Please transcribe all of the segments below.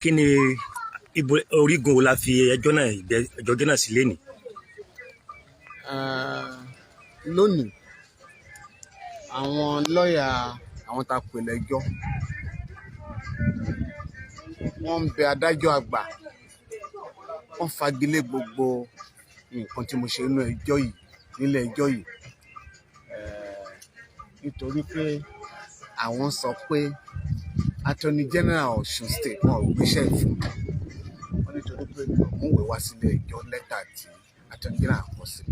kí ni ibo orígun wo la fi ẹjọ́ náà sí lénìí? Lónìí àwọn lọ́ọ̀yà àwọn tá a pè lẹ́jọ́ wọ́n ń bẹ adájọ́ àgbà wọ́n fagilé gbogbo nǹkan tí mo ṣe nínú ẹjọ́ yìí nílé ẹjọ́ yìí nítorí pé àwọn sọ pé Attorney General Ọ̀ṣun State wọn ò gbéṣẹ́ fún wọn nítorí pé mo wẹ̀ wá sílé ẹjọ́ lẹ́tà tí Attorney General kọ sí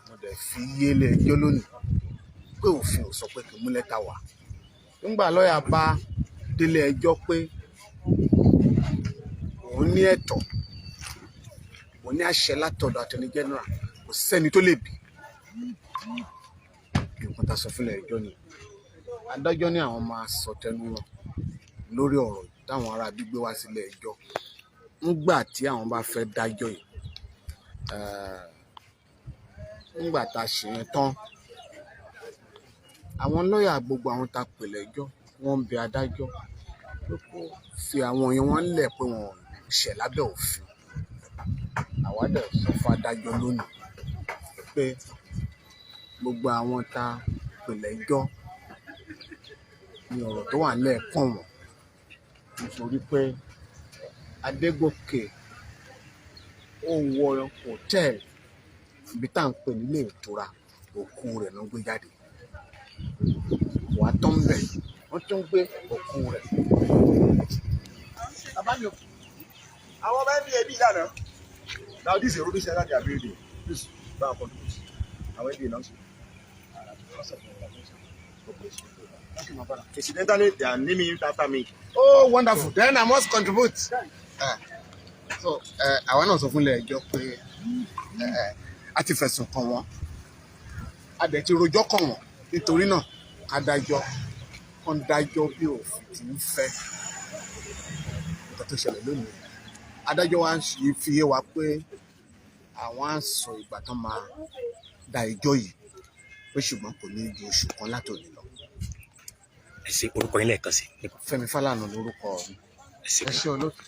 mo dẹ̀ fi yé ilé ẹjọ́ lónìí pé òfin ò sọ pé kí n mú lẹ́tà wá nígbà lọ́ọ̀yà bá délé ẹjọ́ pé òun ní ẹ̀tọ́ òun ní àṣẹ látọ̀dọ̀ Attorney General kò sẹ́ni tó lè bì nǹkan tá a sọ fúnlẹ̀ ẹjọ́ ni adájọ́ ní àwọn máa sọ tẹnu wọn lórí ọ̀rọ̀ táwọn ará gbígbé wá sílé ẹjọ́ nígbà tí àwọn bá fẹ́ dájọ́ yìí nígbà tá a ṣe yẹn tán àwọn lọ́ọ̀yà gbogbo àwọn tá a pè lẹ́jọ́ wọ́n ń bẹ adájọ́ pé kó fi àwọn yẹn wọ́n lẹ̀ pé wọn ò ṣẹ̀ lábẹ́ òfin àwa dẹ̀ sọ fún adájọ́ lónìí pé gbogbo àwọn tá a pè lẹ́jọ́ ní ọ̀rọ̀ tó wà lẹ́ẹ̀kan wọn nítorí pé Adégòkè ó wọ hòtẹ́ẹ̀lì ibi tá à ń pè nílé ìtura òkú rẹ̀ ló gbé jáde wàá tán bẹ̀ wọ́n tún gbé òkú rẹ̀. Àwọn ọmọ ẹbí ìlànà. Now this is a rubbish area they are building. Please, back up on this. Àwọn ẹbí ìlànà. Incidentally, they are naming it after me. Oh, wonderful. Then I must contribute. So, àwa náà sọ fún ilé ẹjọ́ pé a ti fẹ̀sùn kàn wọ́n. A dẹ̀ ti rojọ́ kàn wọ́n. Nítorí náà, adájọ́ kan dájọ́ bí òfin ti ń fẹ́. Nǹkan tó ṣẹlẹ̀ lónìí. Adájọ́ wa fi yé wa pé àwọn á sọ ìgbà tán máa da ẹjọ́ yìí pé ṣùgbọ́n kò ní ju oṣù kan látòní lọ. Ẹ ṣe orúkọ yín lẹ́ẹ̀kan sí. Fẹ́mi Fálànà lórúkọ mi. Ẹ ṣé olóòtú.